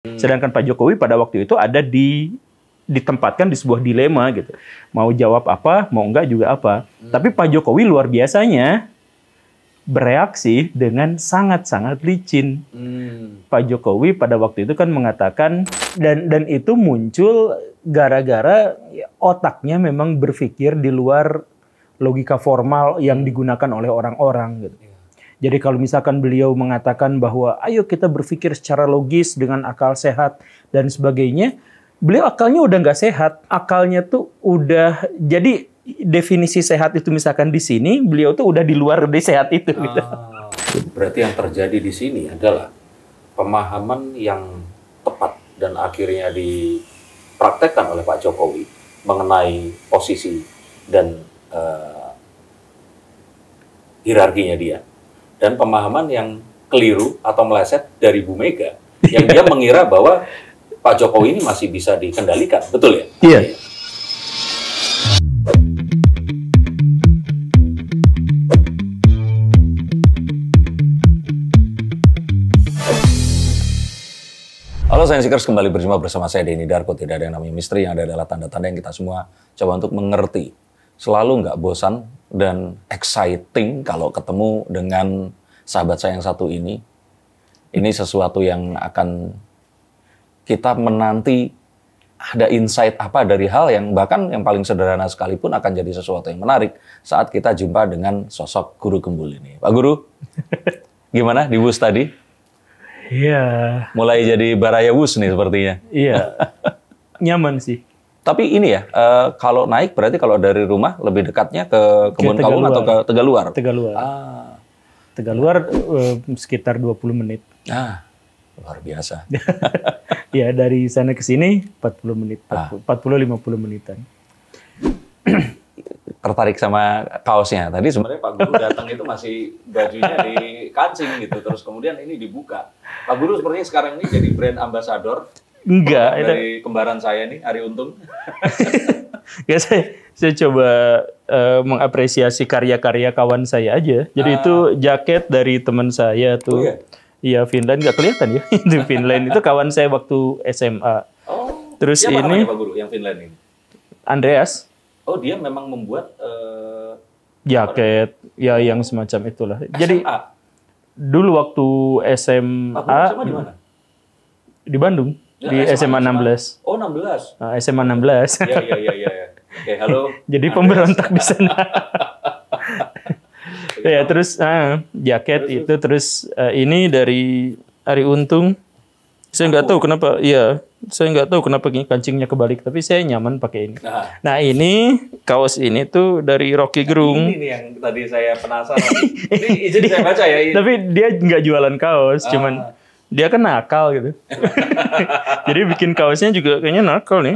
Sedangkan Pak Jokowi pada waktu itu ada ditempatkan di sebuah dilema gitu. Mau jawab apa, mau enggak juga apa. Tapi Pak Jokowi luar biasanya bereaksi dengan sangat-sangat licin. Pak Jokowi pada waktu itu kan mengatakan, dan itu muncul gara-gara otaknya memang berpikir di luar logika formal yang digunakan oleh orang-orang gitu. Jadi kalau misalkan beliau mengatakan bahwa ayo kita berpikir secara logis dengan akal sehat dan sebagainya, beliau akalnya udah nggak sehat. Akalnya tuh udah, jadi definisi sehat itu misalkan di sini, beliau tuh udah di luar dari sehat itu. Gitu. Berarti yang terjadi di sini adalah pemahaman yang tepat dan akhirnya dipraktekkan oleh Pak Jokowi mengenai posisi dan hierarkinya dia, dan pemahaman yang keliru atau meleset dari Bu Mega yang dia mengira bahwa Pak Jokowi ini masih bisa dikendalikan, betul ya? Iya. Halo Science-Seekers, kembali berjumpa bersama saya Denny Darko. Tidak ada yang namanya misteri, yang ada adalah tanda-tanda yang kita semua coba untuk mengerti. Selalu nggak bosan dan exciting kalau ketemu dengan sahabat saya yang satu ini. Ini sesuatu yang akan kita menanti, ada insight apa dari hal yang bahkan yang paling sederhana sekalipun akan jadi sesuatu yang menarik saat kita jumpa dengan sosok Guru Gembul ini. Pak Guru, gimana di bus tadi? Iya. Mulai jadi baraya wus nih sepertinya. Iya. Nyaman sih. Tapi ini ya, kalau naik berarti kalau dari rumah lebih dekatnya ke Kebun Kawung atau ke Tegaluar? Tegaluar. Tegaluar sekitar 20 menit. Luar biasa. Ya, dari sana ke sini 40 menit, 40-50 menitan. Tertarik sama kaosnya. Tadi sebenarnya Pak Guru datang itu masih bajunya dikancing gitu, terus kemudian ini dibuka. Pak Guru sepertinya sekarang ini jadi brand ambassador. Enggak, dari kembaran saya nih, Ari Untung. Ya, saya coba mengapresiasi karya-karya kawan saya aja. Jadi itu jaket dari teman saya tuh. Oh, iya? Iya, Finland, nggak kelihatan ya. Itu Finland, itu kawan saya waktu SMA. Oh, terus siapa ini namanya Pak Guru yang Finland ini? Andreas. Oh, dia memang membuat jaket, ya yang semacam itulah. SMA? Jadi dulu waktu SMA, SMA di mana? Di Bandung, Ya, di SMA 16. Oh, 16. SMA 16. Iya. Oke, halo. Jadi pemberontak di sana. Ya, terus jaket itu terus ini dari Ari Untung. Saya nggak tahu kenapa. Iya, saya nggak tahu kenapa kancingnya kebalik, tapi saya nyaman pakai ini. Nah, ini kaos ini tuh dari Rocky Gerung. Ini nih yang tadi saya penasaran. Ini izin saya baca ya. Tapi dia nggak jualan kaos, cuman dia kan nakal gitu. Jadi bikin kaosnya juga kayaknya nakal nih.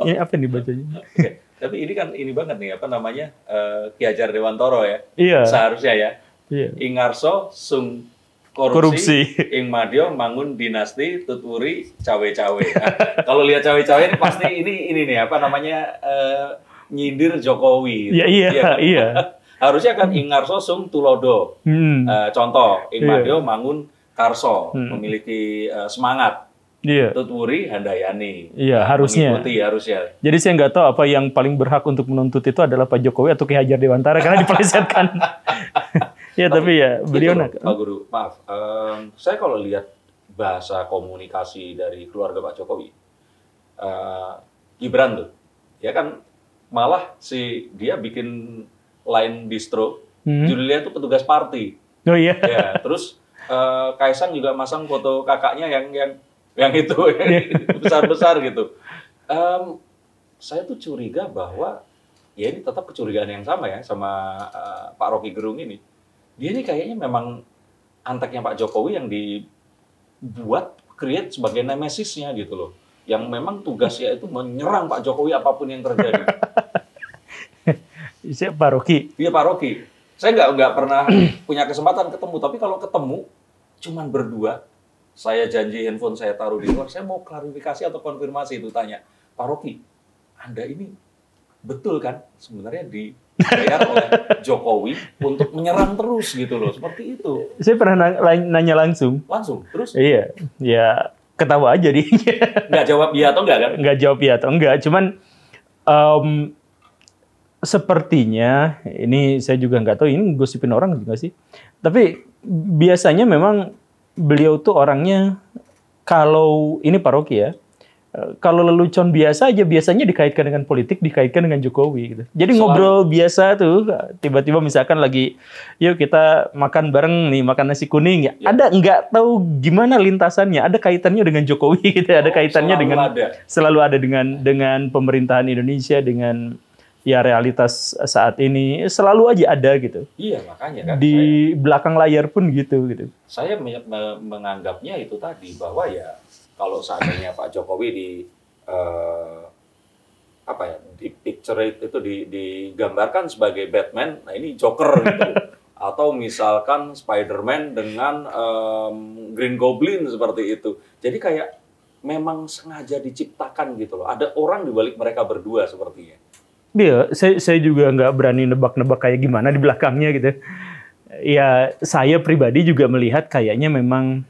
Ini apa nih bacanya? Oke. Tapi ini kan ini banget nih, apa namanya, Ki Hajar Dewantoro ya. Iya. Seharusnya ya. Iya. Ingarso sung korupsi. Ing Madyo mangun dinasti tuturi cawe-cawe. Nah, kalau lihat cawe-cawe ini pasti ini nih apa namanya, nyindir Jokowi. Iya, iya. Harusnya kan Ingarso sung tulodo. Contoh, Ing Madyo mangun karso, memiliki semangat. Iya. Tuturi handayani. Iya, harusnya. Mengikuti harusnya. Jadi saya nggak tahu apa yang paling berhak untuk menuntut itu adalah Pak Jokowi atau Ki Hajar Dewantara karena dipelesetkan. Ya, tapi ya beliau gitu, Pak Guru, maaf. Saya kalau lihat bahasa komunikasi dari keluarga Pak Jokowi, Gibran tuh, ya kan malah dia bikin line distro, judulnya tuh petugas party. Oh iya. Ya, terus Kaisang juga masang foto kakaknya yang itu besar-besar gitu. Saya tuh curiga bahwa ya ini tetap kecurigaan yang sama ya sama Pak Rocky Gerung ini. Dia ini kayaknya memang anteknya Pak Jokowi yang dibuat create sebagai nemesisnya gitu loh. Yang memang tugasnya itu menyerang Pak Jokowi apapun yang terjadi. Siapa Pak Rocky? Iya, Pak Rocky. Saya nggak pernah punya kesempatan ketemu, tapi kalau ketemu cuman berdua. Saya janji handphone saya taruh di luar, saya mau klarifikasi atau konfirmasi itu tanya, Pak Rocky, Anda ini betul kan sebenarnya dibayar oleh Jokowi untuk menyerang terus gitu loh, seperti itu. Saya pernah nanya langsung. Langsung, terus? Iya, ya ketawa aja dia. Nggak jawab iya atau enggak kan? Nggak jawab iya atau enggak. Cuman sepertinya, ini saya juga nggak tahu, ini gosipin orang juga sih. Tapi biasanya memang beliau tuh orangnya, kalau ini paroki ya, kalau lelucon biasa aja biasanya dikaitkan dengan politik, dikaitkan dengan Jokowi gitu. Jadi ngobrol biasa tuh, tiba-tiba misalkan lagi, yuk kita makan bareng nih, makan nasi kuning ya. Ada nggak tahu gimana lintasannya, ada kaitannya dengan Jokowi gitu, ada kaitannya selalu ada dengan pemerintahan Indonesia, dengan ya realitas saat ini, selalu aja ada gitu. Iya, makanya kan di belakang layar pun gitu. Saya menganggapnya itu tadi, bahwa ya kalau seandainya Pak Jokowi di picture itu digambarkan sebagai Batman, nah ini Joker gitu. Atau misalkan Spider-Man dengan Green Goblin seperti itu. Jadi kayak memang sengaja diciptakan gitu loh. Ada orang di balik mereka berdua sepertinya. Iya, saya juga nggak berani nebak-nebak kayak gimana di belakangnya gitu. Ya, saya pribadi juga melihat kayaknya memang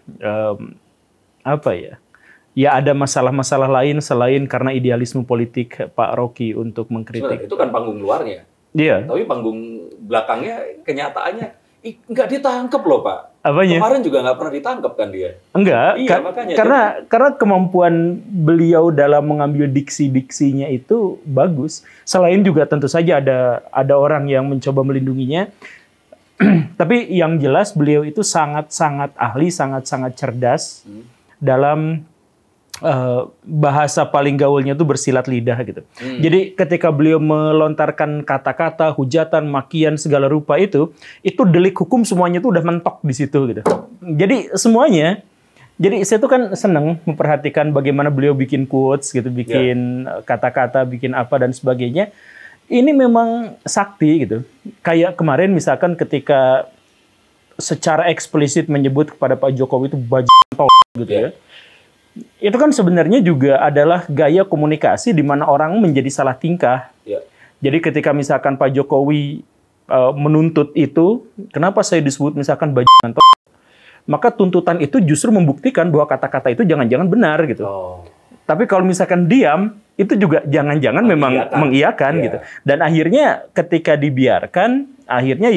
ya ada masalah-masalah lain selain karena idealisme politik Pak Rocky untuk mengkritik. Sebenarnya, itu kan panggung luarnya. Iya. Tapi panggung belakangnya kenyataannya nggak ditangkap loh Pak. Apanya? Kemarin juga nggak pernah ditangkap kan dia. Enggak, iya, makanya, karena kemampuan beliau dalam mengambil diksi-diksinya itu bagus. Selain juga tentu saja ada orang yang mencoba melindunginya. Tapi yang jelas beliau itu sangat-sangat ahli, sangat-sangat cerdas dalam bahasa paling gaulnya itu bersilat lidah gitu. Jadi ketika beliau melontarkan kata-kata, hujatan, makian segala rupa itu delik hukum semuanya itu udah mentok di situ gitu. Jadi semuanya. Jadi saya tuh kan seneng memperhatikan bagaimana beliau bikin quotes gitu, bikin kata-kata, bikin apa dan sebagainya. Ini memang sakti gitu. Kayak kemarin misalkan ketika secara eksplisit menyebut kepada Pak Jokowi itu bajingan gitu ya. Itu kan sebenarnya juga adalah gaya komunikasi di mana orang menjadi salah tingkah. Jadi ketika misalkan Pak Jokowi menuntut itu, kenapa saya disebut misalkan bajingan, maka tuntutan itu justru membuktikan bahwa kata-kata itu jangan-jangan benar gitu. Tapi kalau misalkan diam, itu juga jangan-jangan memang mengiyakan gitu. Dan akhirnya ketika dibiarkan, akhirnya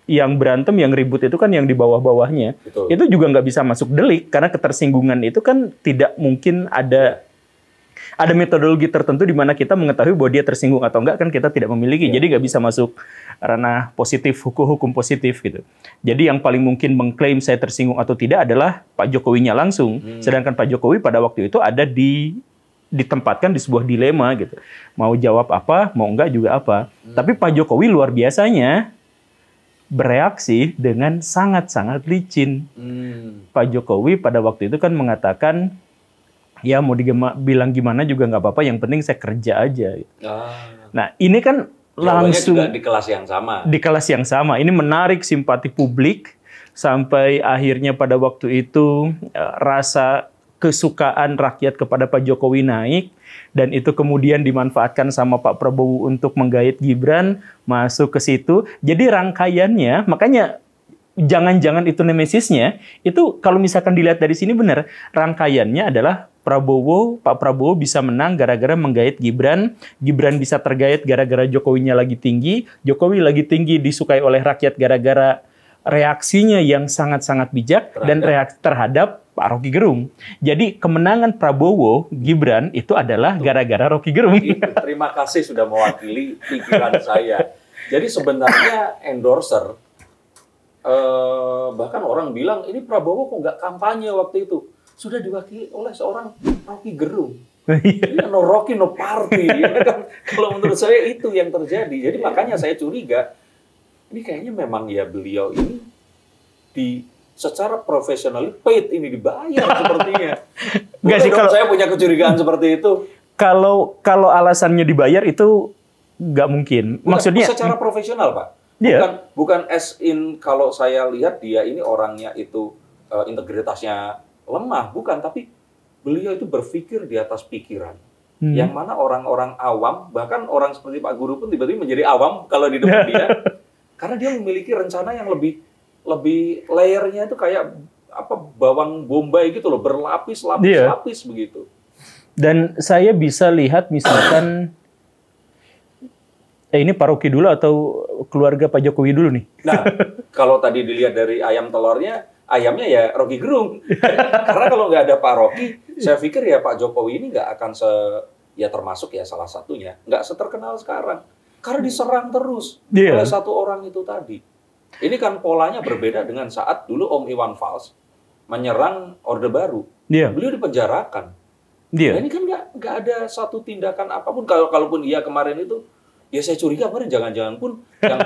yang berantem, yang ribut itu kan yang di bawah-bawahnya. Betul. Itu juga nggak bisa masuk delik, karena ketersinggungan itu kan tidak mungkin ada metodologi tertentu di mana kita mengetahui bahwa dia tersinggung atau enggak, kan kita tidak memiliki. Jadi nggak bisa masuk ranah positif, hukum positif gitu. Jadi yang paling mungkin mengklaim saya tersinggung atau tidak adalah Pak Jokowinya langsung. Sedangkan Pak Jokowi pada waktu itu ada ditempatkan di sebuah dilema gitu. Mau jawab apa, mau enggak juga apa. Tapi Pak Jokowi luar biasanya bereaksi dengan sangat-sangat licin. Pak Jokowi pada waktu itu kan mengatakan, ya mau bilang gimana juga nggak apa-apa, yang penting saya kerja aja. Nah ini kan langsung juga di kelas yang sama. Di kelas yang sama. Ini menarik simpati publik sampai akhirnya pada waktu itu rasa kesukaan rakyat kepada Pak Jokowi naik, dan itu kemudian dimanfaatkan sama Pak Prabowo untuk menggait Gibran masuk ke situ. Jadi rangkaiannya, makanya jangan-jangan itu nemesisnya, itu kalau misalkan dilihat dari sini benar, rangkaiannya adalah Pak Prabowo bisa menang gara-gara menggait Gibran, Gibran bisa tergait gara-gara Jokowinya lagi tinggi, Jokowi lagi tinggi disukai oleh rakyat gara-gara reaksinya yang sangat-sangat bijak dan reaksi terhadap Pak Rocky Gerung. Jadi kemenangan Prabowo Gibran itu adalah gara-gara Rocky Gerung. Terima kasih sudah mewakili pikiran saya. Jadi sebenarnya endorser, bahkan orang bilang ini Prabowo kok nggak kampanye waktu itu, sudah diwakili oleh seorang Rocky Gerung. Jadi no Rocky no party. Ya kan? Kalau menurut saya itu yang terjadi. Jadi makanya saya curiga, ini kayaknya memang ya beliau ini secara profesional paid, ini dibayar sepertinya. Nggak sih, kalau saya punya kecurigaan seperti itu. Kalau alasannya dibayar itu nggak mungkin. Maksudnya secara profesional, Pak. Bukan as in kalau saya lihat dia ini orangnya itu integritasnya lemah, bukan, tapi beliau itu berpikir di atas pikiran. Yang mana orang-orang awam, bahkan orang seperti Pak Guru pun tiba-tiba menjadi awam kalau di depan dia. Karena dia memiliki rencana yang lebih layernya itu kayak bawang bombay gitu loh, berlapis-lapis begitu. Dan saya bisa lihat misalkan ini Pak Rocky dulu atau keluarga Pak Jokowi dulu nih? Nah, kalau tadi dilihat dari ayam telurnya, ayamnya ya Rocky Gerung. Karena kalau nggak ada Pak Rocky, saya pikir ya Pak Jokowi ini nggak akan ya termasuk ya salah satunya, nggak seterkenal sekarang. Karena diserang terus oleh satu orang itu tadi. Ini kan polanya berbeda dengan saat dulu Om Iwan Fals menyerang Orde Baru. Beliau dipenjarakan. Nah, ini kan nggak ada satu tindakan apapun. Kalaupun iya kemarin itu, ya saya curiga kemarin jangan-jangan pun yang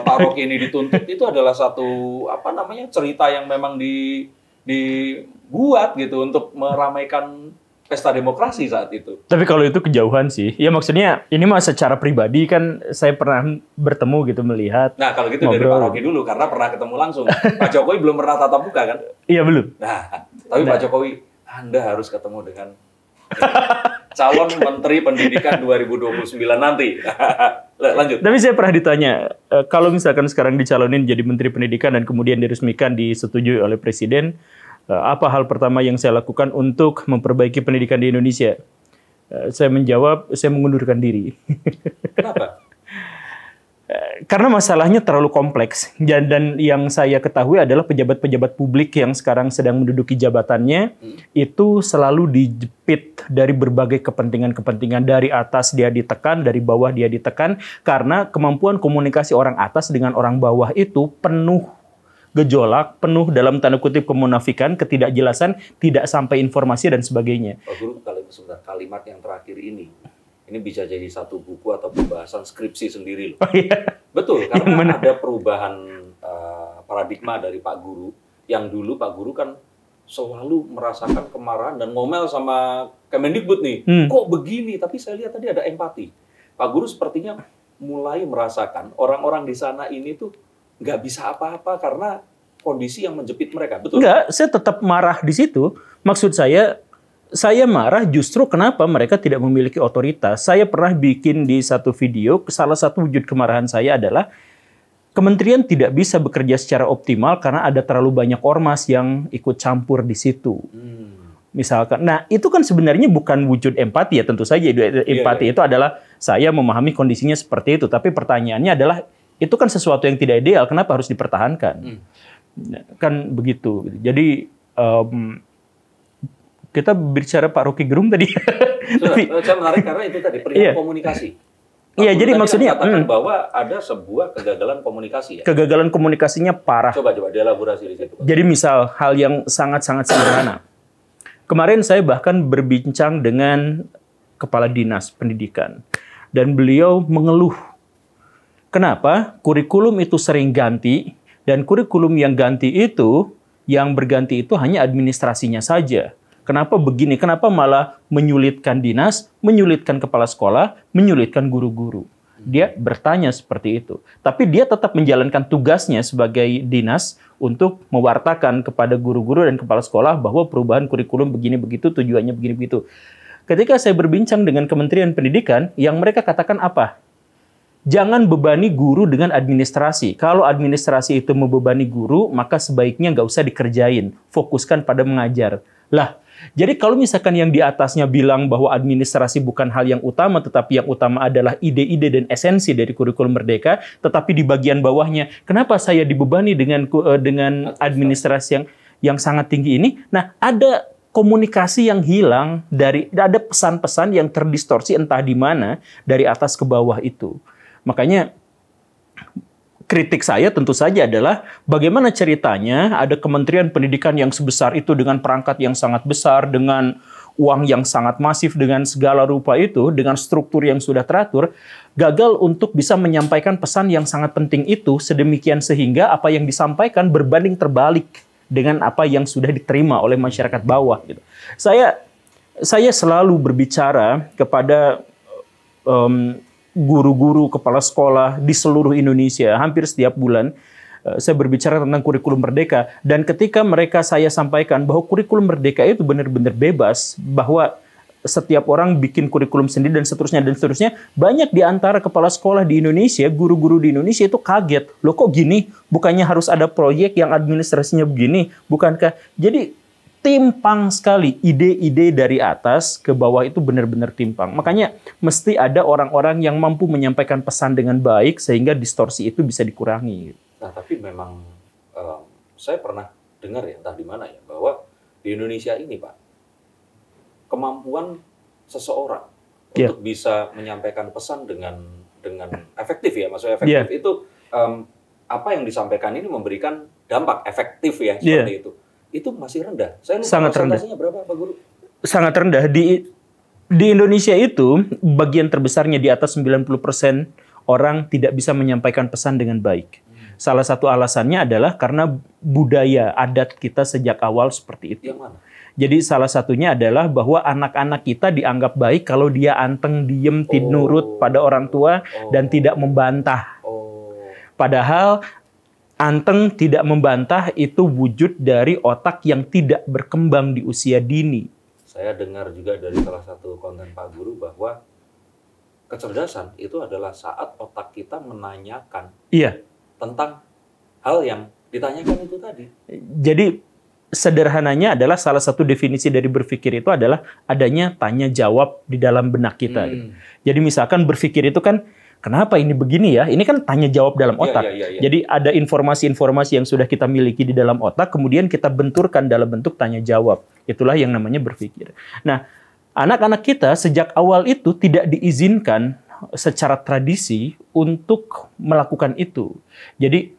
Pak Rocky ini dituntut itu adalah satu cerita yang memang dibuat gitu untuk meramaikan pesta demokrasi saat itu. Tapi kalau itu kejauhan sih. Ya maksudnya ini mah secara pribadi kan saya pernah bertemu gitu melihat. Nah kalau gitu ngobrol. Dari Pak Rocky dulu karena pernah ketemu langsung. Pak Jokowi belum pernah tatap muka kan? Iya belum. Nah tapi Pak Jokowi, Anda harus ketemu dengan calon Menteri Pendidikan 2029 nanti. Lanjut. Tapi saya pernah ditanya, kalau misalkan sekarang dicalonin jadi Menteri Pendidikan dan kemudian diresmikan disetujui oleh Presiden, apa hal pertama yang saya lakukan untuk memperbaiki pendidikan di Indonesia? Saya menjawab, saya mengundurkan diri. Kenapa? Karena masalahnya terlalu kompleks. Dan yang saya ketahui adalah pejabat-pejabat publik yang sekarang sedang menduduki jabatannya, itu selalu dijepit dari berbagai kepentingan-kepentingan. Dari atas dia ditekan, dari bawah dia ditekan. Karena kemampuan komunikasi orang atas dengan orang bawah itu penuh gejolak, penuh dalam tanda kutip kemunafikan, ketidakjelasan, tidak sampai informasi, dan sebagainya. Pak Guru, sebentar, kalimat yang terakhir ini bisa jadi satu buku atau pembahasan skripsi sendiri loh. Betul, karena ada perubahan paradigma dari Pak Guru. Yang dulu Pak Guru kan selalu merasakan kemarahan dan ngomel sama Kemendikbud nih. Kok begini? Tapi saya lihat tadi ada empati. Pak Guru sepertinya mulai merasakan orang-orang di sana ini tuh nggak bisa apa-apa karena kondisi yang menjepit mereka. Betul? Enggak, saya tetap marah di situ. Maksud saya marah justru kenapa mereka tidak memiliki otoritas. Saya pernah bikin di satu video, salah satu wujud kemarahan saya adalah kementerian tidak bisa bekerja secara optimal karena ada terlalu banyak ormas yang ikut campur di situ. Misalkan, nah itu kan sebenarnya bukan wujud empati ya, tentu saja empati itu adalah saya memahami kondisinya seperti itu. Tapi pertanyaannya adalah itu kan sesuatu yang tidak ideal, kenapa harus dipertahankan? Kan begitu. Jadi kita bicara Pak Rocky Gerung tadi. Saya menarik karena itu tadi perihal komunikasi. Iya, jadi maksudnya katakan bahwa ada sebuah kegagalan komunikasi ya. Kegagalan komunikasinya parah. Coba dielaborasi di situ. Jadi misal hal yang sangat-sangat sederhana. Kemarin saya bahkan berbincang dengan Kepala Dinas Pendidikan dan beliau mengeluh kenapa kurikulum itu sering ganti dan kurikulum yang ganti itu yang berganti itu hanya administrasinya saja. Kenapa begini? Kenapa malah menyulitkan dinas, menyulitkan kepala sekolah, menyulitkan guru-guru? Dia bertanya seperti itu. Tapi dia tetap menjalankan tugasnya sebagai dinas untuk mewartakan kepada guru-guru dan kepala sekolah bahwa perubahan kurikulum begini begitu, tujuannya begini begitu. Ketika saya berbincang dengan Kementerian Pendidikan, yang mereka katakan apa? Jangan bebani guru dengan administrasi. Kalau administrasi itu membebani guru, maka sebaiknya nggak usah dikerjain. Fokuskan pada mengajar. Lah, jadi kalau misalkan yang di atasnya bilang bahwa administrasi bukan hal yang utama, tetapi yang utama adalah ide-ide dan esensi dari kurikulum Merdeka, tetapi di bagian bawahnya, kenapa saya dibebani dengan administrasi yang sangat tinggi ini? Nah, ada komunikasi yang hilang, ada pesan-pesan yang terdistorsi entah di mana, dari atas ke bawah itu. Makanya kritik saya tentu saja adalah bagaimana ceritanya ada Kementerian Pendidikan yang sebesar itu dengan perangkat yang sangat besar, dengan uang yang sangat masif, dengan segala rupa itu, dengan struktur yang sudah teratur, gagal untuk bisa menyampaikan pesan yang sangat penting itu sedemikian sehingga apa yang disampaikan berbanding terbalik dengan apa yang sudah diterima oleh masyarakat bawah. Gitu. Saya selalu berbicara kepada guru-guru, kepala sekolah di seluruh Indonesia, hampir setiap bulan, saya berbicara tentang kurikulum Merdeka. Dan ketika saya sampaikan bahwa kurikulum Merdeka itu benar-benar bebas, bahwa setiap orang bikin kurikulum sendiri dan seterusnya. Banyak di antara kepala sekolah di Indonesia, guru-guru di Indonesia itu kaget. Loh kok gini? Bukannya harus ada proyek yang administrasinya begini? Bukankah? Jadi timpang sekali. Ide-ide dari atas ke bawah itu benar-benar timpang. Makanya mesti ada orang-orang yang mampu menyampaikan pesan dengan baik sehingga distorsi itu bisa dikurangi. Nah, tapi memang saya pernah dengar ya, entah di mana ya, bahwa di Indonesia ini, Pak, kemampuan seseorang untuk bisa menyampaikan pesan dengan efektif ya, maksudnya efektif itu apa yang disampaikan ini memberikan dampak efektif ya, seperti itu masih rendah. Saya lupa sangat rendah. Berapa, Pak Guru? Sangat rendah. Di Indonesia itu bagian terbesarnya di atas 90% orang tidak bisa menyampaikan pesan dengan baik. Salah satu alasannya adalah karena budaya adat kita sejak awal seperti itu. Yang mana? Jadi salah satunya adalah bahwa anak-anak kita dianggap baik kalau dia anteng, diem, nurut pada orang tua dan tidak membantah. Padahal anteng, tidak membantah itu wujud dari otak yang tidak berkembang di usia dini. Saya dengar juga dari salah satu konten Pak Guru bahwa kecerdasan itu adalah saat otak kita menanyakan tentang hal yang ditanyakan itu tadi. Jadi sederhananya adalah salah satu definisi dari berpikir itu adalah adanya tanya jawab di dalam benak kita. Gitu. Jadi misalkan berpikir itu kan, kenapa ini begini ya? Ini kan tanya jawab dalam otak. Jadi ada informasi-informasi yang sudah kita miliki di dalam otak, kemudian kita benturkan dalam bentuk tanya jawab. Itulah yang namanya berpikir. Nah, anak-anak kita sejak awal itu tidak diizinkan secara tradisi untuk melakukan itu. Jadi,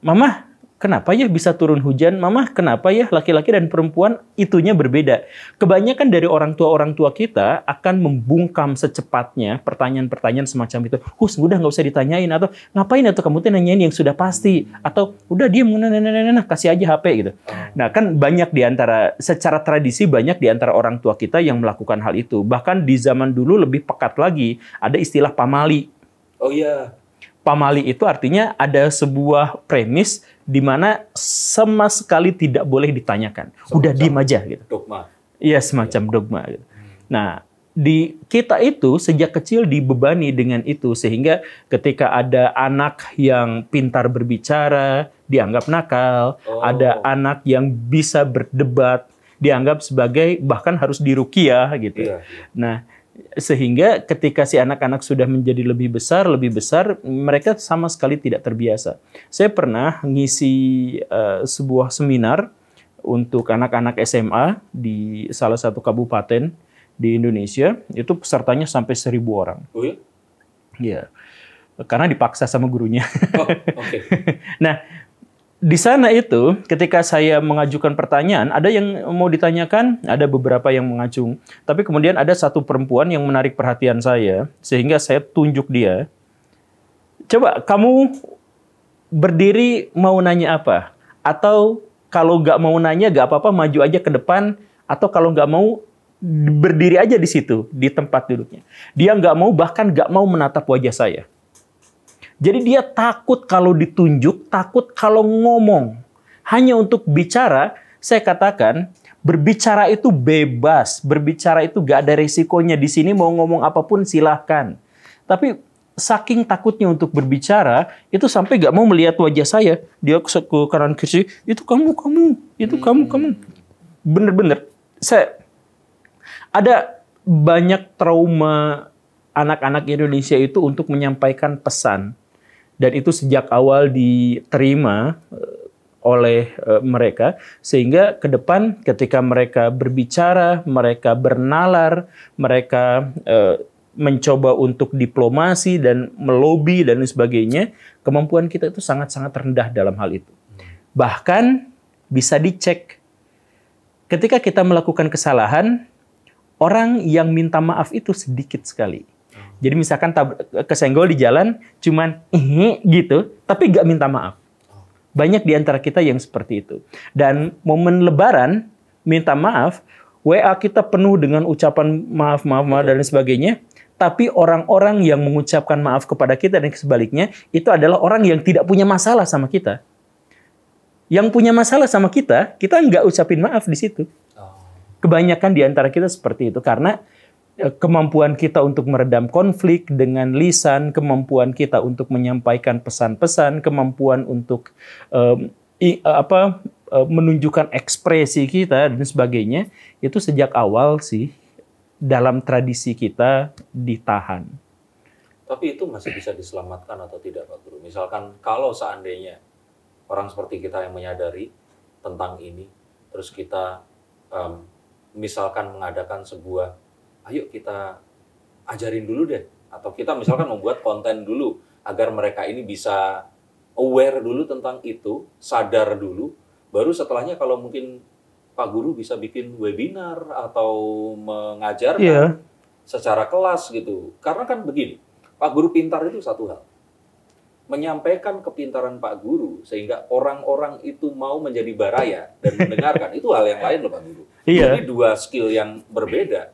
Mama, kenapa ya bisa turun hujan? Mama, kenapa ya laki-laki dan perempuan itunya berbeda? Kebanyakan dari orang tua kita akan membungkam secepatnya pertanyaan-pertanyaan semacam itu. Udah nggak usah ditanyain. Atau ngapain atau kamu tuh nanyain yang sudah pasti. Atau udah diam, kasih aja HP gitu. Nah kan banyak di antara, secara tradisi banyak di antara orang tua kita yang melakukan hal itu. Bahkan di zaman dulu lebih pekat lagi. Ada istilah pamali. Oh iya. Pamali itu artinya ada sebuah premis di mana sama sekali tidak boleh ditanyakan. Udah diem aja gitu. Dogma. Iya, semacam dogma gitu. Nah, di kita itu sejak kecil dibebani dengan itu sehingga ketika ada anak yang pintar berbicara dianggap nakal, ada anak yang bisa berdebat dianggap sebagai bahkan harus diruqyah gitu. Nah, sehingga ketika si anak-anak sudah menjadi lebih besar, mereka sama sekali tidak terbiasa. Saya pernah ngisi sebuah seminar untuk anak-anak SMA di salah satu kabupaten di Indonesia. Itu pesertanya sampai 1.000 orang. Oh ya? Iya. Karena dipaksa sama gurunya. Okay. Nah, di sana itu ketika saya mengajukan pertanyaan, ada yang mau ditanyakan, ada beberapa yang mengacung. Tapi kemudian ada satu perempuan yang menarik perhatian saya, sehingga saya tunjuk dia. Coba kamu berdiri mau nanya apa? Atau kalau nggak mau nanya nggak apa-apa, maju aja ke depan. Atau kalau nggak mau, berdiri aja di situ, di tempat duduknya. Dia nggak mau, bahkan nggak mau menatap wajah saya. Jadi dia takut kalau ditunjuk, takut kalau ngomong. Hanya untuk bicara, saya katakan, berbicara itu bebas. Berbicara itu gak ada resikonya. Di sini mau ngomong apapun silahkan. Tapi saking takutnya untuk berbicara, itu sampai gak mau melihat wajah saya. Dia ke kanan kiri, itu kamu, itu kamu. Bener-bener. Ada banyak trauma anak-anak Indonesia itu untuk menyampaikan pesan. Dan itu sejak awal diterima oleh mereka, sehingga ke depan ketika mereka berbicara, mereka bernalar, mereka mencoba untuk diplomasi dan melobi dan sebagainya, kemampuan kita itu sangat-sangat rendah dalam hal itu. Bahkan bisa dicek. Ketika kita melakukan kesalahan, orang yang minta maaf itu sedikit sekali. Jadi misalkan kesenggol di jalan, cuman gitu, tapi nggak minta maaf. Banyak di antara kita yang seperti itu. Dan momen Lebaran, minta maaf, WA kita penuh dengan ucapan maaf dan sebagainya. Tapi orang-orang yang mengucapkan maaf kepada kita dan sebaliknya, itu adalah orang yang tidak punya masalah sama kita. Yang punya masalah sama kita nggak ucapin maaf di situ. kebanyakan di antara kita seperti itu karena kemampuan kita untuk meredam konflik dengan lisan, kemampuan kita untuk menyampaikan pesan-pesan, kemampuan untuk menunjukkan ekspresi kita dan sebagainya, itu sejak awal sih dalam tradisi kita ditahan. Tapi itu masih bisa diselamatkan atau tidak, Pak Guru? Misalkan kalau seandainya orang seperti kita yang menyadari tentang ini, terus kita misalkan mengadakan sebuah, ayo kita ajarin dulu deh, atau kita misalkan membuat konten dulu agar mereka ini bisa aware dulu tentang itu, sadar dulu, baru setelahnya kalau mungkin Pak Guru bisa bikin webinar atau mengajarkan secara kelas gitu. Karena kan begini, Pak Guru pintar itu satu hal. Menyampaikan kepintaran Pak Guru sehingga orang-orang itu mau menjadi baraya dan mendengarkan, itu hal yang lain loh Pak Guru. Jadi dua skill yang berbeda.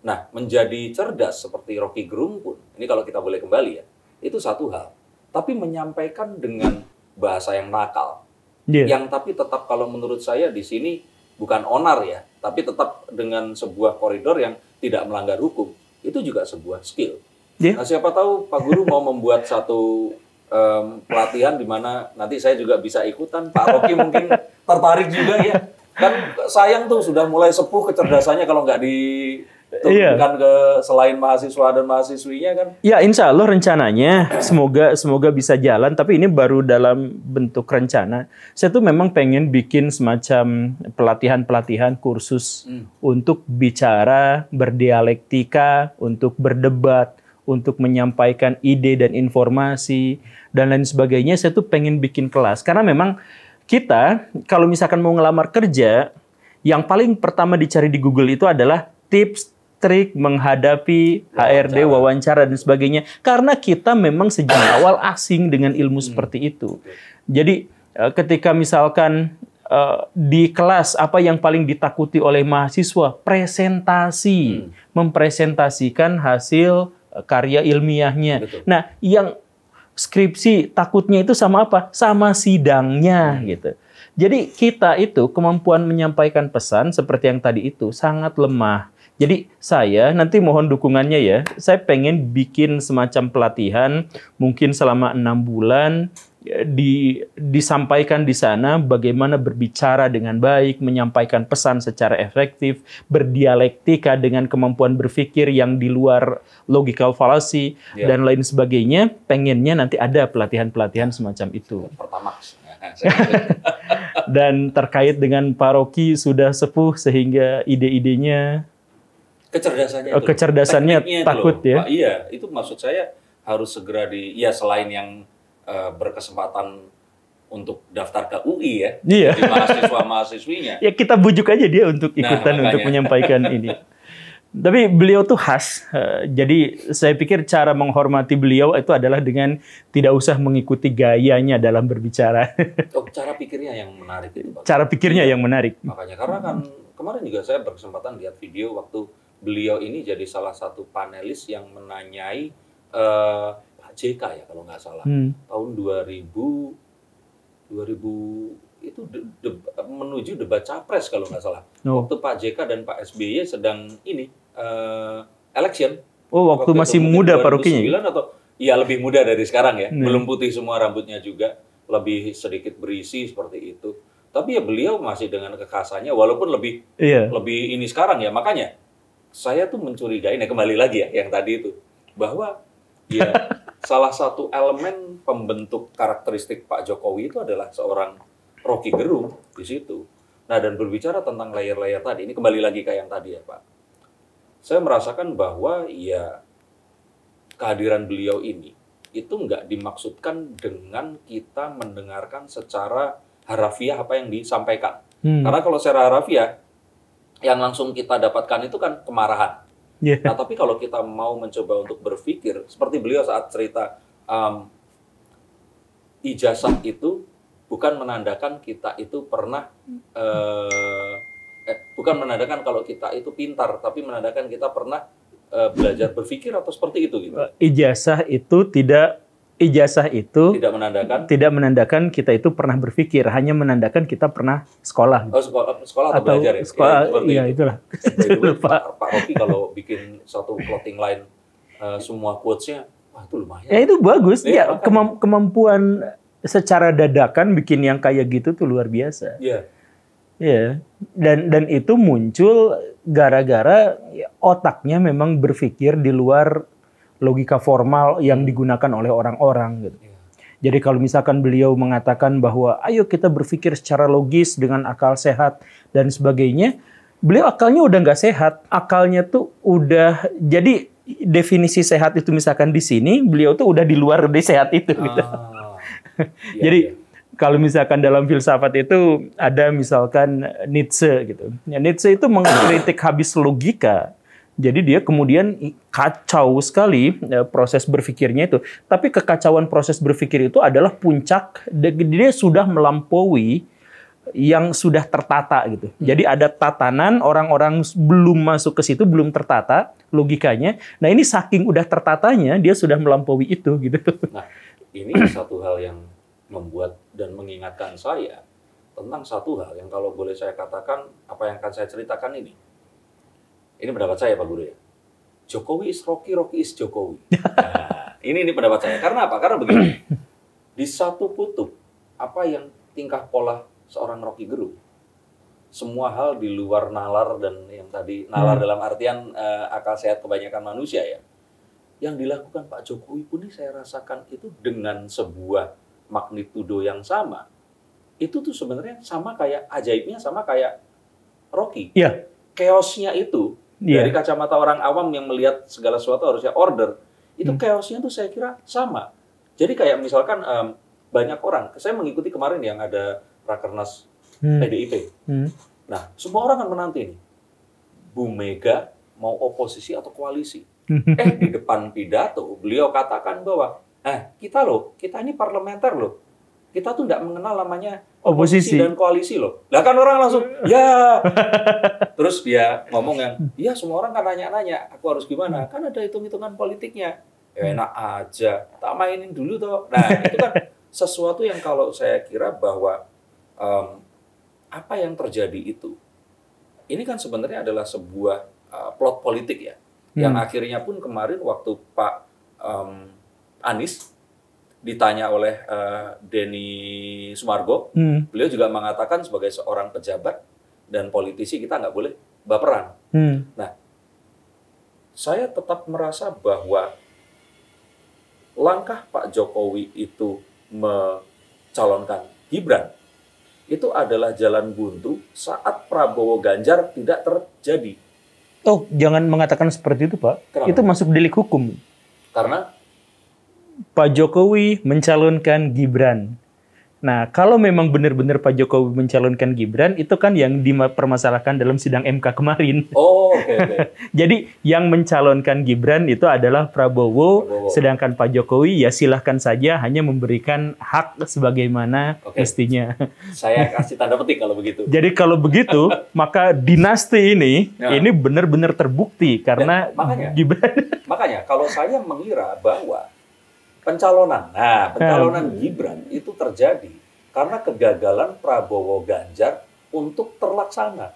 Nah, menjadi cerdas seperti Rocky Gerung pun, ini kalau kita boleh kembali ya, itu satu hal. Tapi menyampaikan dengan bahasa yang nakal. Yang tapi tetap kalau menurut saya di sini bukan onar ya, tapi tetap dengan sebuah koridor yang tidak melanggar hukum. Itu juga sebuah skill. Nah, siapa tahu Pak Guru mau membuat satu pelatihan di mana nanti saya juga bisa ikutan. Pak Rocky mungkin tertarik juga ya. Kan sayang tuh sudah mulai sepuh kecerdasannya kalau nggak diturunkan ke selain mahasiswa dan mahasiswinya kan. Ya insya Allah rencananya semoga bisa jalan. Tapi ini baru dalam bentuk rencana. Saya tuh memang pengen bikin semacam pelatihan kursus untuk bicara, berdialektika, untuk berdebat, untuk menyampaikan ide dan informasi dan lain sebagainya. Saya tuh pengen bikin kelas karena memang kita kalau misalkan mau ngelamar kerja, yang paling pertama dicari di Google itu adalah tips, trik menghadapi HRD, wawancara dan sebagainya. Karena kita memang sejak awal asing dengan ilmu seperti itu. Jadi ketika misalkan di kelas apa yang paling ditakuti oleh mahasiswa? Presentasi, mempresentasikan hasil karya ilmiahnya. Betul. Nah, yang skripsi takutnya itu sama apa? Sama sidangnya gitu. Jadi kita itu kemampuan menyampaikan pesan seperti yang tadi itu sangat lemah. Jadi saya nanti mohon dukungannya ya. Saya pengen bikin semacam pelatihan mungkin selama 6 bulan disampaikan di sana bagaimana berbicara dengan baik, menyampaikan pesan secara efektif, berdialektika dengan kemampuan berpikir yang di luar logical fallacy dan lain sebagainya. Pengennya nanti ada pelatihan-pelatihan semacam itu. Pertama. Dan terkait dengan Pak Rocky sudah sepuh sehingga ide-idenya, kecerdasannya takut ya. Pak, iya, itu maksud saya harus segera selain yang berkesempatan untuk daftar ke UI ya, di mahasiswa-mahasiswinya. Ya kita bujuk aja dia untuk ikutan untuk menyampaikan ini. Tapi beliau tuh khas, jadi saya pikir cara menghormati beliau itu adalah dengan tidak usah mengikuti gayanya dalam berbicara. Oh, cara pikirnya yang menarik itu, Pak. Cara pikirnya yang menarik. Makanya karena kan kemarin juga saya berkesempatan lihat video waktu beliau ini jadi salah satu panelis yang menanyai JK ya kalau nggak salah tahun 2000 itu menuju debat capres kalau nggak salah waktu Pak JK dan Pak SBY sedang election waktu masih muda Pak Rokinya atau ya lebih muda dari sekarang ya belum putih semua rambutnya juga lebih sedikit berisi seperti itu tapi ya beliau masih dengan kekhasannya walaupun lebih ini sekarang ya makanya saya tuh mencurigai kembali lagi ya yang tadi itu bahwa ya salah satu elemen pembentuk karakteristik Pak Jokowi itu adalah seorang Rocky Gerung di situ. Nah, dan berbicara tentang layer-layer tadi, ini kembali lagi ke yang tadi ya Pak. Saya merasakan bahwa ya kehadiran beliau ini itu nggak dimaksudkan dengan kita mendengarkan secara harafiah apa yang disampaikan. Karena kalau secara harafiah, yang langsung kita dapatkan itu kan kemarahan. Nah, tapi kalau kita mau mencoba untuk berpikir, seperti beliau saat cerita, ijazah itu bukan menandakan kita itu pernah, bukan menandakan kalau kita itu pintar, tapi menandakan kita pernah belajar berpikir atau seperti itu gitu. Ijazah itu tidak ijazah itu tidak menandakan kita itu pernah berpikir, hanya menandakan kita pernah sekolah. Oh, sekolah atau belajar ya? Sekolah, ya, itulah. Pak Rocky kalau bikin satu clothing line semua quotes-nya, wah itu lumayan. Ya itu bagus. Ya, kemampuan secara dadakan bikin yang kayak gitu tuh luar biasa. Iya. Ya. Dan itu muncul gara-gara otaknya memang berpikir di luar logika formal yang digunakan oleh orang-orang gitu. Jadi kalau misalkan beliau mengatakan bahwa ayo kita berpikir secara logis dengan akal sehat dan sebagainya, beliau akalnya udah nggak sehat. Akalnya tuh udah, jadi definisi sehat itu misalkan di sini, beliau tuh udah di luar dari sehat itu. Gitu. Jadi kalau misalkan dalam filsafat itu ada misalkan Nietzsche gitu. Ya, Nietzsche itu mengkritik habis logika. Jadi dia kemudian kacau sekali proses berpikirnya itu. Tapi kekacauan proses berpikir itu adalah puncak, dia sudah melampaui yang sudah tertata gitu. Jadi ada tatanan, orang-orang belum masuk ke situ, belum tertata logikanya. Nah ini saking udah tertatanya, dia sudah melampaui itu gitu. Nah ini satu hal yang membuat dan mengingatkan saya tentang satu hal yang kalau boleh saya katakan, apa yang akan saya ceritakan ini. Ini pendapat saya Pak Guru ya. Jokowi is Rocky, Rocky is Jokowi. Nah, ini pendapat saya. Karena apa? Karena begini. Di satu kutub, apa yang tingkah pola seorang Rocky Gerung, semua hal di luar nalar dan yang tadi nalar dalam artian akal sehat kebanyakan manusia ya. Yang dilakukan Pak Jokowi pun ini saya rasakan itu dengan sebuah magnitudo yang sama. Itu tuh sebenarnya sama kayak ajaibnya sama kayak Rocky. Iya. Chaosnya itu dari kacamata orang awam yang melihat segala sesuatu harusnya order, itu chaosnya tuh saya kira sama. Jadi kayak misalkan banyak orang, saya mengikuti kemarin yang ada Rakernas PDIP. Nah, semua orang kan menanti nih, Bu Mega mau oposisi atau koalisi. Di depan pidato, beliau katakan bahwa, kita ini parlementer loh. Kita tuh nggak mengenal namanya oposisi dan koalisi loh. Lah kan orang langsung, ya. Terus dia ngomong yang, ya semua orang kan nanya-nanya, aku harus gimana? Kan ada hitung-hitungan politiknya. Enak aja, tak mainin dulu toh. Nah itu kan sesuatu yang kalau saya kira bahwa apa yang terjadi itu, ini kan sebenarnya adalah sebuah plot politik ya. Yang akhirnya pun kemarin waktu Pak Anies ditanya oleh Denny Sumargo, beliau juga mengatakan sebagai seorang pejabat dan politisi kita nggak boleh baperan. Nah, saya tetap merasa bahwa langkah Pak Jokowi itu mencalonkan Gibran itu adalah jalan buntu saat Prabowo Ganjar tidak terjadi. Oh, jangan mengatakan seperti itu, Pak. Kenapa? Itu masuk delik hukum. Karena Pak Jokowi mencalonkan Gibran. Nah, kalau memang benar-benar Pak Jokowi mencalonkan Gibran, itu kan yang dipermasalahkan dalam sidang MK kemarin. Oh, oke. Jadi yang mencalonkan Gibran itu adalah Prabowo, sedangkan Pak Jokowi ya silahkan saja hanya memberikan hak sebagaimana mestinya. Saya kasih tanda petik kalau begitu. Jadi kalau begitu, maka dinasti ini benar-benar terbukti karena Gibran. Makanya kalau saya mengira bahwa pencalonan Gibran itu terjadi karena kegagalan Prabowo Ganjar untuk terlaksana.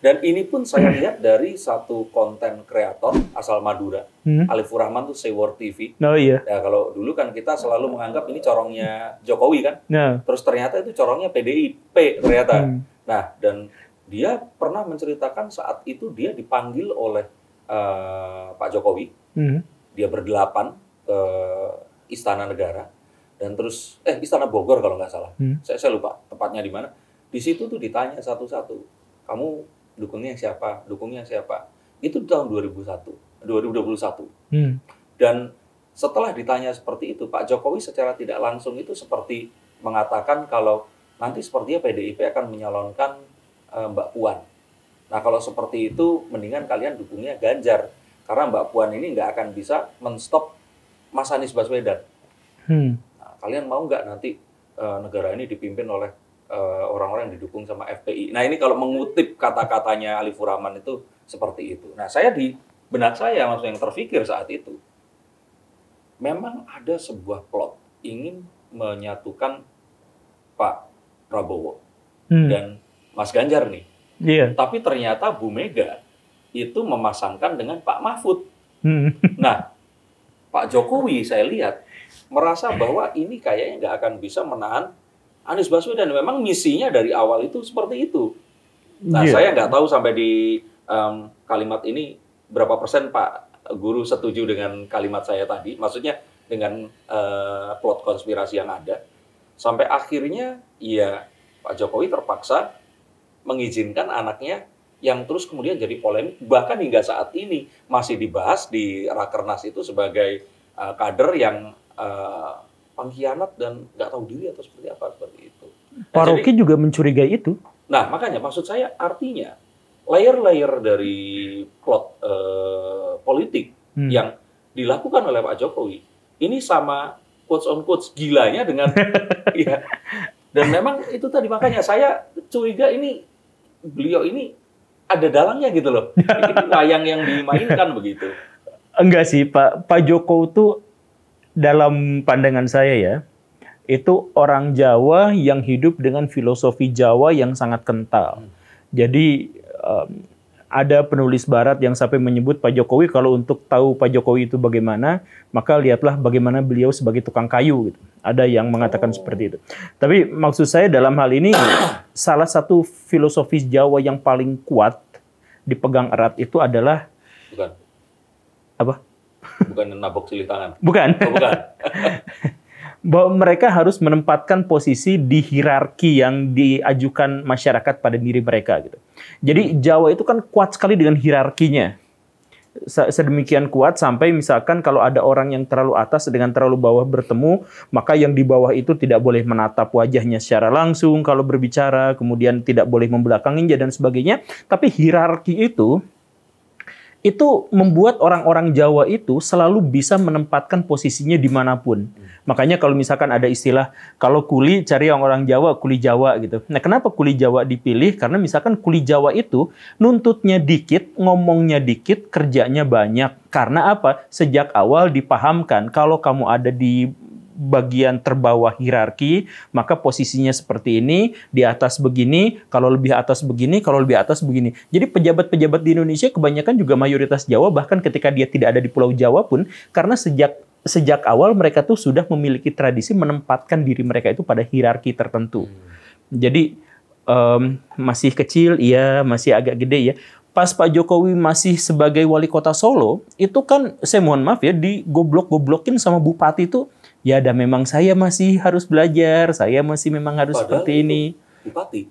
Dan ini pun saya lihat dari satu konten kreator asal Madura, Alifur Rahman tuh Sewor TV. Oh iya. Ya kalau dulu kan kita selalu menganggap ini corongnya Jokowi kan. Terus ternyata itu corongnya PDIP ternyata. Nah, dan dia pernah menceritakan saat itu dia dipanggil oleh Pak Jokowi. Dia berdelapan ke Istana Negara dan terus Istana Bogor kalau nggak salah. Saya lupa tepatnya di mana. Di situ tuh ditanya satu-satu. Kamu dukungnya siapa? Dukungnya siapa? Itu di tahun 2021. Dan setelah ditanya seperti itu, Pak Jokowi secara tidak langsung itu seperti mengatakan kalau nanti sepertinya PDIP akan menyalonkan Mbak Puan. Nah, kalau seperti itu mendingan kalian dukungnya Ganjar karena Mbak Puan ini nggak akan bisa menstop Mas Anies Baswedan. Nah, kalian mau nggak nanti negara ini dipimpin oleh orang-orang yang didukung sama FPI? Nah ini kalau mengutip kata-katanya Alifur Rahman itu seperti itu. Nah saya di benak saya maksudnya yang terfikir saat itu, memang ada sebuah plot ingin menyatukan Pak Prabowo dan Mas Ganjar nih. Iya. Tapi ternyata Bu Mega itu memasangkan dengan Pak Mahfud. Nah, Pak Jokowi saya lihat merasa bahwa ini kayaknya nggak akan bisa menahan Anies Baswedan. Memang misinya dari awal itu seperti itu. Nah, saya nggak tahu sampai di kalimat ini berapa persen Pak Guru setuju dengan kalimat saya tadi. Maksudnya dengan plot konspirasi yang ada. Sampai akhirnya ya Pak Jokowi terpaksa mengizinkan anaknya yang terus kemudian jadi polemik, bahkan hingga saat ini masih dibahas di Rakernas itu sebagai kader yang pengkhianat dan nggak tahu diri atau seperti apa, seperti itu. Pak Rocky juga mencurigai itu. Nah, makanya maksud saya artinya layer-layer dari plot politik yang dilakukan oleh Pak Jokowi ini sama quotes on quotes gilanya dengan ya. Dan memang itu tadi makanya saya curiga ini beliau ini ada dalangnya gitu loh. Ini wayang yang dimainkan begitu. Enggak sih, Pak Jokowi itu dalam pandangan saya ya, itu orang Jawa yang hidup dengan filosofi Jawa yang sangat kental. Jadi ada penulis Barat yang sampai menyebut Pak Jokowi, kalau untuk tahu Pak Jokowi itu bagaimana, maka lihatlah bagaimana beliau sebagai tukang kayu. Gitu. Ada yang mengatakan seperti itu. Tapi maksud saya dalam hal ini, salah satu filosofi Jawa yang paling kuat dipegang erat itu adalah... Bukan. Apa? Bukan nabok silih tangan. Bukan. Oh, bukan. Bahwa mereka harus menempatkan posisi di hierarki yang diajukan masyarakat pada diri mereka gitu. Jadi Jawa itu kan kuat sekali dengan hierarkinya. Sedemikian kuat sampai misalkan kalau ada orang yang terlalu atas dengan terlalu bawah bertemu, maka yang di bawah itu tidak boleh menatap wajahnya secara langsung kalau berbicara, kemudian tidak boleh membelakanginya dan sebagainya. Tapi hierarki itu membuat orang-orang Jawa itu selalu bisa menempatkan posisinya dimanapun. Makanya kalau misalkan ada istilah, kalau kuli cari orang Jawa, kuli Jawa gitu. Nah, kenapa kuli Jawa dipilih? Karena misalkan kuli Jawa itu nuntutnya dikit, ngomongnya dikit, kerjanya banyak. Karena apa? Sejak awal dipahamkan, kalau kamu ada di bagian terbawah hierarki, maka posisinya seperti ini, di atas begini, kalau lebih atas begini, kalau lebih atas begini. Jadi pejabat-pejabat di Indonesia kebanyakan juga mayoritas Jawa, bahkan ketika dia tidak ada di Pulau Jawa pun, karena sejak awal mereka tuh sudah memiliki tradisi menempatkan diri mereka itu pada hierarki tertentu. Jadi masih kecil, iya, masih agak gede ya. Pas Pak Jokowi masih sebagai wali kota Solo, itu kan, saya mohon maaf ya, digoblok-goblokin sama bupati itu, ya dan memang saya masih harus belajar, saya masih memang harus Padahal seperti ini. Bupati.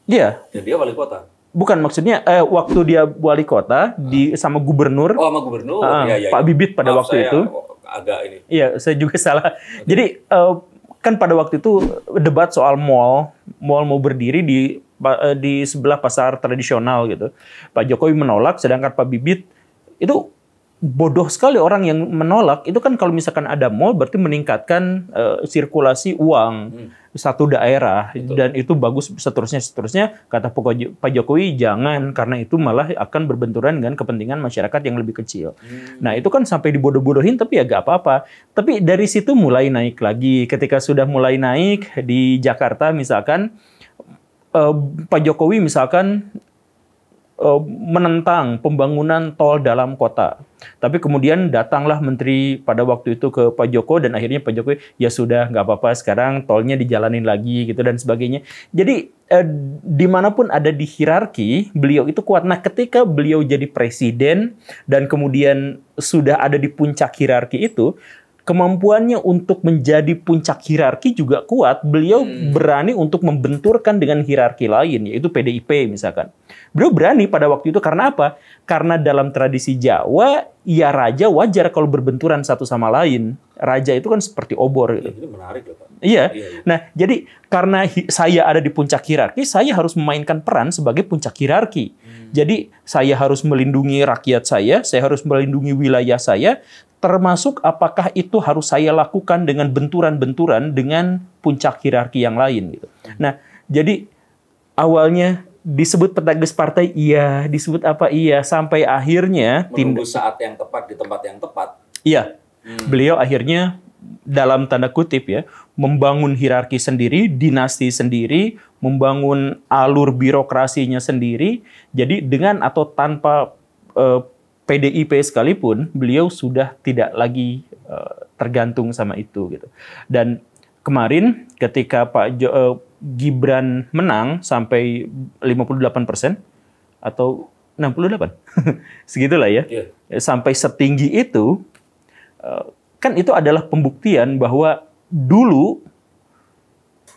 Iya. Dan dia wali kota. Bukan, maksudnya waktu dia wali kota sama gubernur. Oh, sama gubernur. Ya. Pak Bibit pada Maaf, waktu saya itu. Agak ini. Iya, saya juga salah. Jadi kan pada waktu itu debat soal mall mau berdiri di sebelah pasar tradisional gitu. Pak Jokowi menolak, sedangkan Pak Bibit itu bodoh sekali orang yang menolak. Itu kan kalau misalkan ada mall berarti meningkatkan sirkulasi uang satu daerah. Betul. Dan itu bagus seterusnya. Kata Pak Jokowi jangan, karena itu malah akan berbenturan dengan kepentingan masyarakat yang lebih kecil. Nah itu kan sampai dibodoh-bodohin, tapi ya gak apa-apa. Tapi dari situ mulai naik lagi. Ketika sudah mulai naik di Jakarta misalkan, Pak Jokowi misalkan menentang pembangunan tol dalam kota. Tapi kemudian datanglah menteri pada waktu itu ke Pak Joko, dan akhirnya Pak Jokowi, ya sudah nggak apa-apa, sekarang tolnya dijalanin lagi gitu dan sebagainya. Jadi dimanapun ada di hierarki, beliau itu kuat. Nah ketika beliau jadi presiden dan kemudian sudah ada di puncak hierarki itu, kemampuannya untuk menjadi puncak hierarki juga kuat. Beliau berani untuk membenturkan dengan hierarki lain, yaitu PDIP misalkan. Beliau berani pada waktu itu karena apa? Karena dalam tradisi Jawa, ya raja wajar kalau berbenturan satu sama lain. Raja itu kan seperti obor. Gitu. Ini menarik loh Pak. Iya. Nah, jadi karena saya ada di puncak hierarki, saya harus memainkan peran sebagai puncak hierarki. Jadi saya harus melindungi rakyat saya harus melindungi wilayah saya, termasuk apakah itu harus saya lakukan dengan benturan-benturan dengan puncak hierarki yang lain. Gitu. Nah, jadi awalnya disebut petugas partai, disebut apa, sampai akhirnya menunggu saat yang tepat di tempat yang tepat. Iya. Beliau akhirnya dalam tanda kutip ya, membangun hierarki sendiri, dinasti sendiri, membangun alur birokrasinya sendiri. Jadi dengan atau tanpa PDIP sekalipun, beliau sudah tidak lagi tergantung sama itu gitu. Dan kemarin ketika Gibran menang sampai 58% atau 68, segitulah ya, sampai setinggi itu, kan itu adalah pembuktian bahwa dulu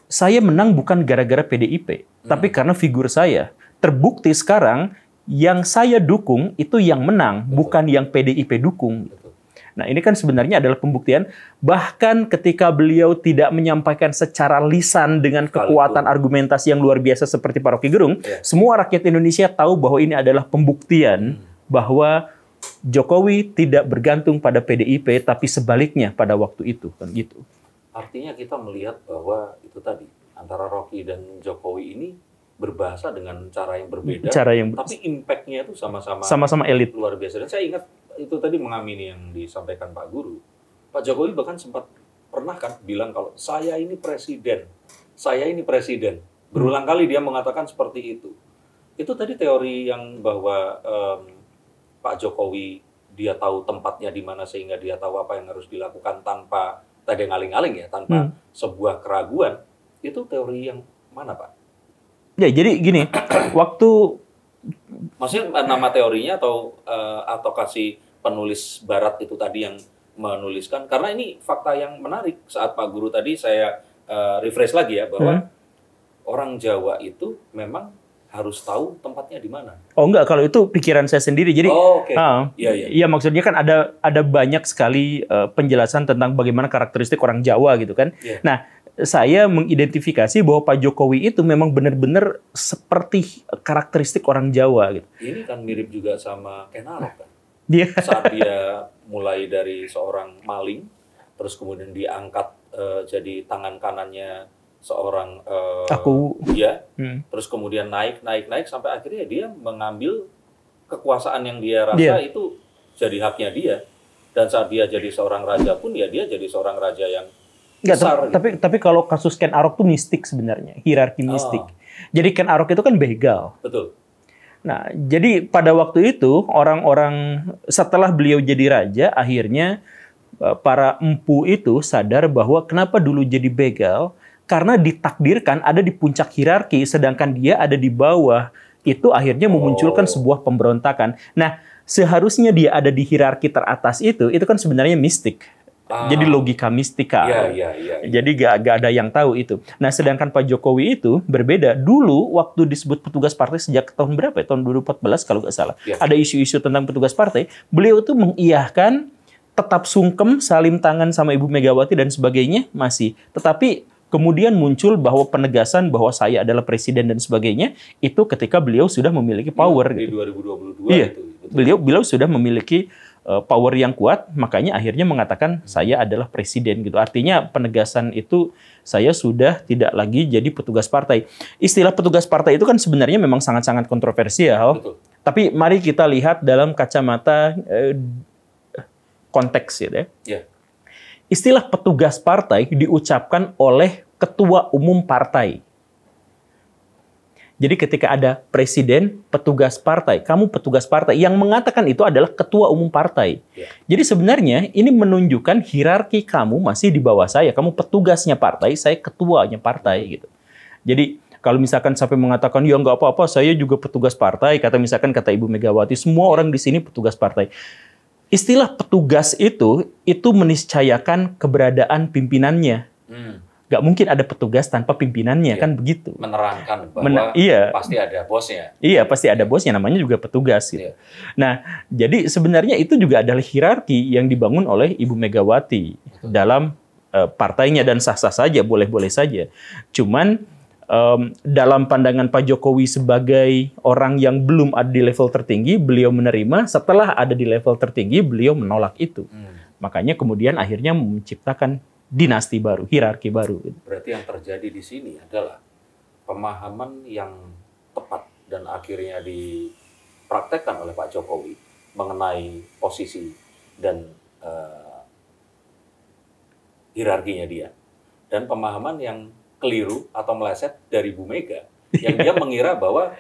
saya menang bukan gara-gara PDIP, tapi karena figur saya. Terbukti sekarang yang saya dukung itu yang menang, bukan yang PDIP dukung. Nah, ini kan sebenarnya adalah pembuktian, bahkan ketika beliau tidak menyampaikan secara lisan dengan kekuatan argumentasi yang luar biasa seperti Pak Rocky Gerung, semua rakyat Indonesia tahu bahwa ini adalah pembuktian bahwa Jokowi tidak bergantung pada PDIP, tapi sebaliknya pada waktu itu, kan gitu. Artinya kita melihat bahwa itu tadi, antara Rocky dan Jokowi ini berbahasa dengan cara yang berbeda, tapi impact-nya itu sama-sama elit. Luar biasa. Dan saya ingat itu tadi mengamini yang disampaikan Pak Guru. Pak Jokowi bahkan sempat pernah kan bilang kalau saya ini presiden. Berulang kali dia mengatakan seperti itu. Itu tadi teori yang bahwa Pak Jokowi dia tahu tempatnya di mana sehingga dia tahu apa yang harus dilakukan tanpa tadi ngaling-ngaling ya, tanpa sebuah keraguan. Itu teori yang mana, Pak? Ya, jadi gini, waktu maksudnya nama teorinya atau kasih penulis barat itu tadi yang menuliskan, karena ini fakta yang menarik saat Pak Guru tadi saya refresh lagi ya bahwa orang Jawa itu memang harus tahu tempatnya di mana. Oh enggak, kalau itu pikiran saya sendiri. Jadi, iya maksudnya kan ada banyak sekali penjelasan tentang bagaimana karakteristik orang Jawa gitu kan. Nah, saya mengidentifikasi bahwa Pak Jokowi itu memang benar-benar seperti karakteristik orang Jawa gitu. Ini kan mirip juga sama Ken Arok kan. Dia saat dia mulai dari seorang maling, terus kemudian diangkat jadi tangan kanannya seorang terus kemudian naik sampai akhirnya dia mengambil kekuasaan yang dia rasa itu jadi haknya dia, dan saat dia jadi seorang raja pun ya dia jadi seorang raja yang besar. Tapi kalau kasus Ken Arok itu mistik sebenarnya, hierarki mistik. Jadi Ken Arok itu kan begal. Betul. Nah, jadi pada waktu itu orang-orang setelah beliau jadi raja, akhirnya para empu itu sadar bahwa kenapa dulu jadi begal. Karena ditakdirkan ada di puncak hierarki, sedangkan dia ada di bawah. Itu akhirnya memunculkan sebuah pemberontakan. Nah, seharusnya dia ada di hierarki teratas itu kan sebenarnya mistik. Jadi logika mistika. Jadi gak ada yang tahu itu. Nah, sedangkan Pak Jokowi itu berbeda. Dulu waktu disebut petugas partai sejak tahun berapa ya? Tahun 2014 kalau nggak salah. Ada isu-isu tentang petugas partai. Beliau itu mengiyahkan, tetap sungkem, salim tangan sama Ibu Megawati dan sebagainya masih. Tetapi kemudian muncul bahwa penegasan bahwa saya adalah presiden dan sebagainya itu ketika beliau sudah memiliki power. Di 2022 itu. Beliau sudah memiliki power yang kuat, makanya akhirnya mengatakan saya adalah presiden gitu. Artinya penegasan itu saya sudah tidak lagi jadi petugas partai. Istilah petugas partai itu kan sebenarnya memang sangat-sangat kontroversial. Betul. Tapi mari kita lihat dalam kacamata konteks gitu ya. Istilah petugas partai diucapkan oleh ketua umum partai. Jadi ketika ada presiden, petugas partai, kamu petugas partai, yang mengatakan itu adalah ketua umum partai. Jadi sebenarnya ini menunjukkan hierarki kamu masih di bawah saya. Kamu petugasnya partai, saya ketuanya partai gitu. Jadi kalau misalkan sampai mengatakan ya nggak apa-apa, saya juga petugas partai, kata Ibu Megawati, semua orang di sini petugas partai. Istilah petugas itu meniscayakan keberadaan pimpinannya. Gak mungkin ada petugas tanpa pimpinannya, kan begitu. Menerangkan bahwa pasti ada bosnya. Iya, pasti ada bosnya, namanya juga petugas. Gitu. Nah, jadi sebenarnya itu juga adalah hierarki yang dibangun oleh Ibu Megawati dalam partainya, dan sah-sah saja, boleh-boleh saja. Cuman dalam pandangan Pak Jokowi sebagai orang yang belum ada di level tertinggi, beliau menerima. Setelah ada di level tertinggi, beliau menolak itu. Makanya kemudian akhirnya menciptakan dinasti baru, hierarki baru. Berarti yang terjadi di sini adalah pemahaman yang tepat dan akhirnya dipraktekkan oleh Pak Jokowi mengenai posisi dan hierarkinya dia. Dan pemahaman yang keliru atau meleset dari Bu Mega, yang dia mengira bahwa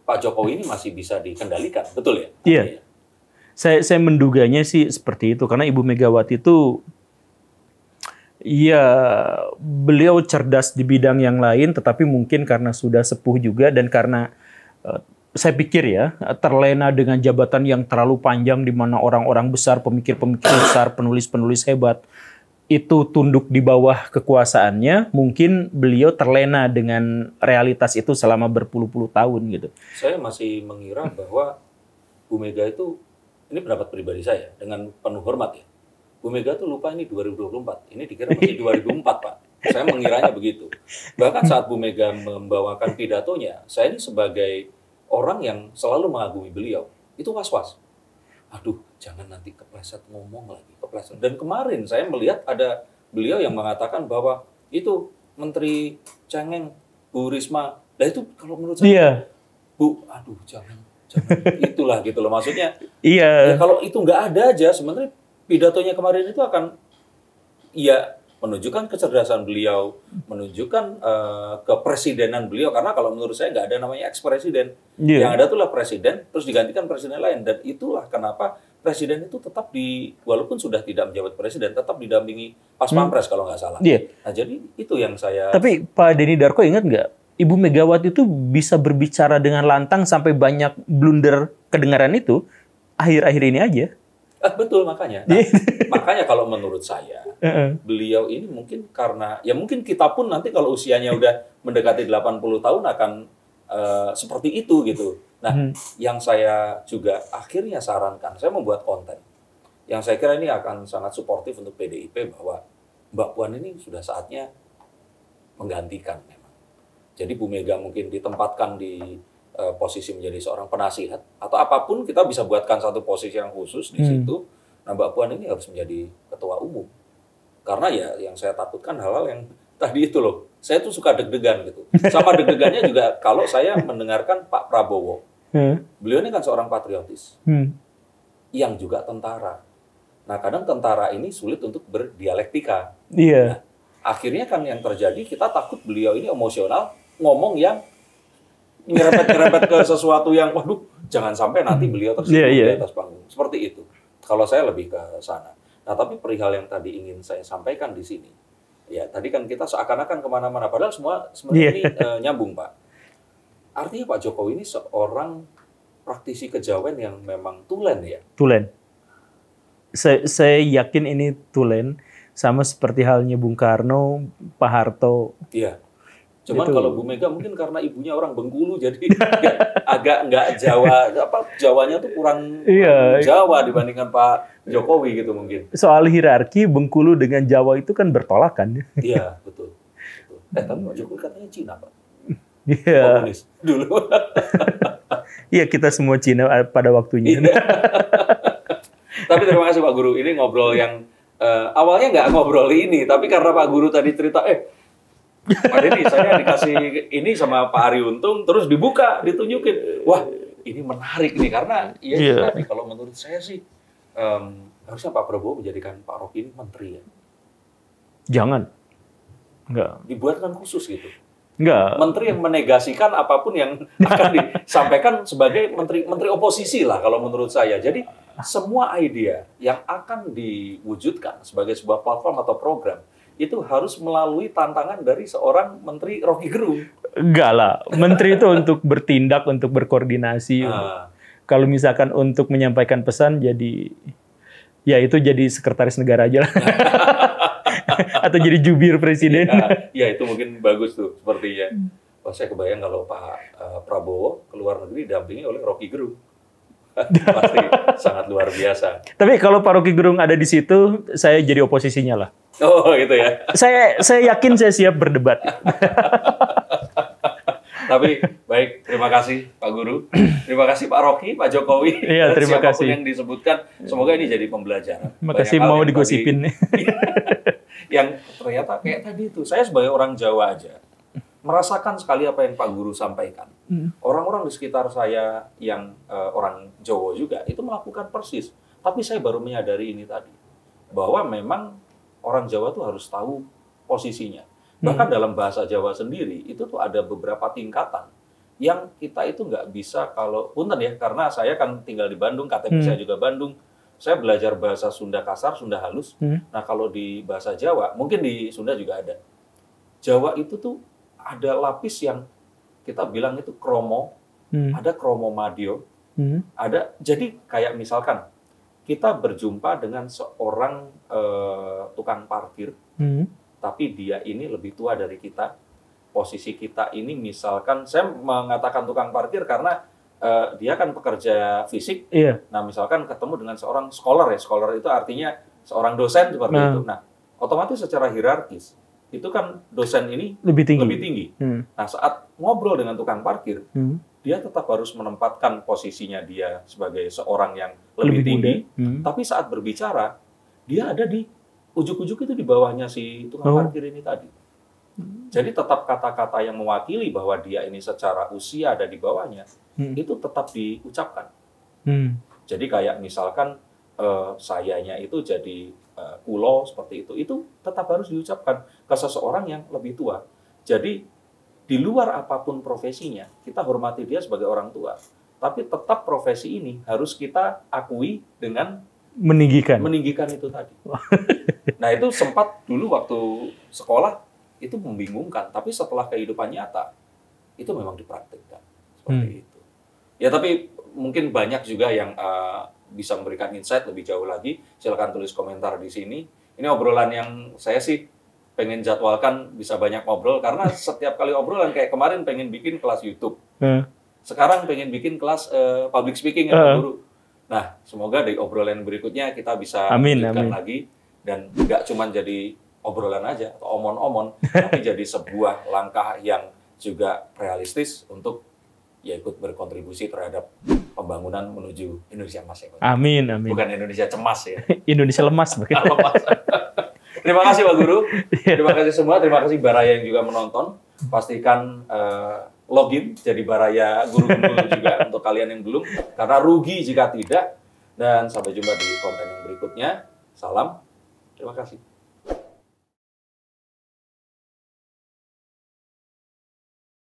Pak Jokowi ini masih bisa dikendalikan. Betul ya? Iya. Saya menduganya sih seperti itu, karena Ibu Megawati itu, ya beliau cerdas di bidang yang lain, tetapi mungkin karena sudah sepuh juga dan karena saya pikir ya, terlena dengan jabatan yang terlalu panjang di mana orang-orang besar, pemikir-pemikir besar, penulis-penulis hebat, itu tunduk di bawah kekuasaannya, mungkin beliau terlena dengan realitas itu selama berpuluh-puluh tahun gitu. Saya masih mengira bahwa Bu Mega itu, ini pendapat pribadi saya, dengan penuh hormat ya, Bu Mega tuh lupa ini 2024, ini dikira masih 2004 Pak. Saya mengiranya begitu. Bahkan saat Bu Mega membawakan pidatonya, saya ini sebagai orang yang selalu mengagumi beliau, itu was-was. Aduh, jangan nanti kepleset ngomong lagi, kepleset. Dan kemarin saya melihat ada beliau yang mengatakan bahwa itu Menteri Cengeng, Bu Risma. Nah itu kalau menurut saya, Bu, aduh jangan itulah gitu loh. Maksudnya, ya kalau itu nggak ada aja, sebenarnya pidatonya kemarin itu akan, ya menunjukkan kecerdasan beliau, menunjukkan kepresidenan beliau. Karena kalau menurut saya nggak ada namanya ex-presiden. Yang ada itulah presiden, terus digantikan presiden lain. Dan itulah kenapa presiden itu tetap walaupun sudah tidak menjabat presiden, tetap didampingi pas pampres kalau nggak salah. Nah jadi itu yang saya... Tapi Pak Denny Darko ingat nggak, Ibu Megawati itu bisa berbicara dengan lantang sampai banyak blunder kedengaran itu akhir-akhir ini aja. Betul, makanya. Nah, makanya kalau menurut saya, beliau ini mungkin karena, ya mungkin kita pun nanti kalau usianya udah mendekati 80 tahun akan seperti itu gitu. Nah, yang saya juga akhirnya sarankan, saya membuat konten. Yang saya kira ini akan sangat suportif untuk PDIP bahwa Mbak Puan ini sudah saatnya menggantikan memang. Jadi Bu Mega mungkin ditempatkan di posisi menjadi seorang penasihat atau apapun, kita bisa buatkan satu posisi yang khusus di situ. Nah, Mbak Puan ini harus menjadi ketua umum. Karena ya yang saya takutkan hal-hal yang tadi itu loh. Saya tuh suka deg-degan gitu. Sama deg-degannya juga kalau saya mendengarkan Pak Prabowo. Beliau ini kan seorang patriotis. Yang juga tentara. Nah, kadang tentara ini sulit untuk berdialektika. Nah, akhirnya kan yang terjadi, kita takut beliau ini emosional, ngomong yang nyerempet-nyerempet ke sesuatu yang, waduh, jangan sampai nanti beliau tersinggung di atas panggung. Seperti itu. Kalau saya lebih ke sana. Nah, tapi perihal yang tadi ingin saya sampaikan di sini, ya tadi kan kita seakan-akan kemana-mana, padahal semua sebenarnya ini nyambung, Pak. Artinya Pak Jokowi ini seorang praktisi kejawen yang memang tulen ya? Tulen. Saya yakin ini tulen, sama seperti halnya Bung Karno, Pak Harto. Iya. Cuman itu, kalau Bu Mega mungkin karena ibunya orang Bengkulu, jadi agak nggak Jawa, Jawanya tuh kurang Jawa dibandingkan Pak Jokowi gitu mungkin. Soal hierarki, Bengkulu dengan Jawa itu kan bertolakan. Iya, betul. Tapi Pak Jokowi katanya Cina, Pak. Iya. Komunis dulu. Iya, kita semua Cina pada waktunya. Tapi terima kasih Pak Guru, ini ngobrol yang awalnya nggak ngobrol ini, tapi karena Pak Guru tadi cerita, Pak Denny, saya dikasih ini sama Pak Ari Untung, terus dibuka, ditunjukin. Wah, ini menarik nih, karena tadi kalau menurut saya sih, harusnya Pak Prabowo menjadikan Pak Rocky ini menteri ya. Jangan. Enggak. Dibuatkan khusus gitu. Enggak. Menteri yang menegasikan apapun yang akan disampaikan sebagai menteri oposisi lah kalau menurut saya. Jadi semua ide yang akan diwujudkan sebagai sebuah platform atau program, itu harus melalui tantangan dari seorang Menteri Rocky Gerung. Enggak lah, Menteri itu untuk bertindak, untuk berkoordinasi. Kalau misalkan untuk menyampaikan pesan, jadi ya itu jadi sekretaris negara aja lah. Atau jadi jubir presiden. Ya itu mungkin bagus tuh sepertinya. Wah, saya kebayang kalau Pak Prabowo ke luar negeri didampingi oleh Rocky Gerung. Pasti sangat luar biasa. Tapi kalau Pak Rocky Gerung ada di situ, saya jadi oposisinya lah. Oh gitu ya. Saya yakin saya siap berdebat. Tapi baik, terima kasih Pak Guru, terima kasih Pak Rocky, Pak Jokowi, iya, terima siapapun kasih yang disebutkan. Semoga ini jadi pembelajaran. Makasih mau digosipin. Yang ternyata kayak tadi itu, saya sebagai orang Jawa aja merasakan sekali apa yang Pak Guru sampaikan. Orang-orang di sekitar saya yang orang Jawa juga itu melakukan persis. Tapi saya baru menyadari ini tadi, bahwa memang orang Jawa tuh harus tahu posisinya. Bahkan dalam bahasa Jawa sendiri itu tuh ada beberapa tingkatan yang kita itu nggak bisa kalau punten ya, karena saya kan tinggal di Bandung, KTP saya juga Bandung. Saya belajar bahasa Sunda kasar, Sunda halus. Nah kalau di bahasa Jawa, mungkin di Sunda juga ada. Jawa itu tuh ada lapis yang kita bilang itu kromo, ada kromo madio, ada. Jadi kayak misalkan kita berjumpa dengan seorang tukang parkir, tapi dia ini lebih tua dari kita. Posisi kita ini misalkan, saya mengatakan tukang parkir karena dia kan pekerja fisik. Iya. Nah misalkan ketemu dengan seorang scholar ya, scholar itu artinya seorang dosen seperti itu. Nah otomatis secara hierarkis itu kan dosen ini Lebih tinggi. lebih tinggi. Nah saat ngobrol dengan tukang parkir, dia tetap harus menempatkan posisinya dia sebagai seorang yang lebih tinggi. Tapi saat berbicara, dia ada di ujuk-ujuk itu di bawahnya si tukang parkir ini tadi. Jadi tetap kata-kata yang mewakili bahwa dia ini secara usia ada di bawahnya, itu tetap diucapkan. Jadi kayak misalkan sayanya itu jadi kulo seperti itu tetap harus diucapkan ke seseorang yang lebih tua. Jadi di luar apapun profesinya, kita hormati dia sebagai orang tua. Tapi tetap profesi ini harus kita akui dengan meninggikan itu tadi. Nah itu sempat dulu waktu sekolah itu membingungkan, tapi setelah kehidupan nyata itu memang dipraktikkan seperti itu. Ya tapi mungkin banyak juga yang bisa memberikan insight lebih jauh lagi. Silakan tulis komentar di sini. Ini obrolan yang saya sih pengen jadwalkan bisa banyak ngobrol karena setiap kali obrolan kayak kemarin pengen bikin kelas YouTube. Sekarang pengen bikin kelas public speaking ya Pak Guru. Nah, semoga dari obrolan berikutnya kita bisa lanjutkan lagi dan nggak cuma jadi obrolan aja atau omon-omon, tapi jadi sebuah langkah yang juga realistis untuk ya ikut berkontribusi terhadap pembangunan menuju Indonesia emas ya Pak. Amin. Bukan Indonesia cemas ya. Indonesia lemas. Lemas. Terima kasih Pak Guru. Terima kasih semua. Terima kasih Baraya yang juga menonton. Pastikan login jadi Baraya Guru Gembul juga untuk kalian yang belum. Karena rugi jika tidak. Dan sampai jumpa di konten yang berikutnya. Salam. Terima kasih.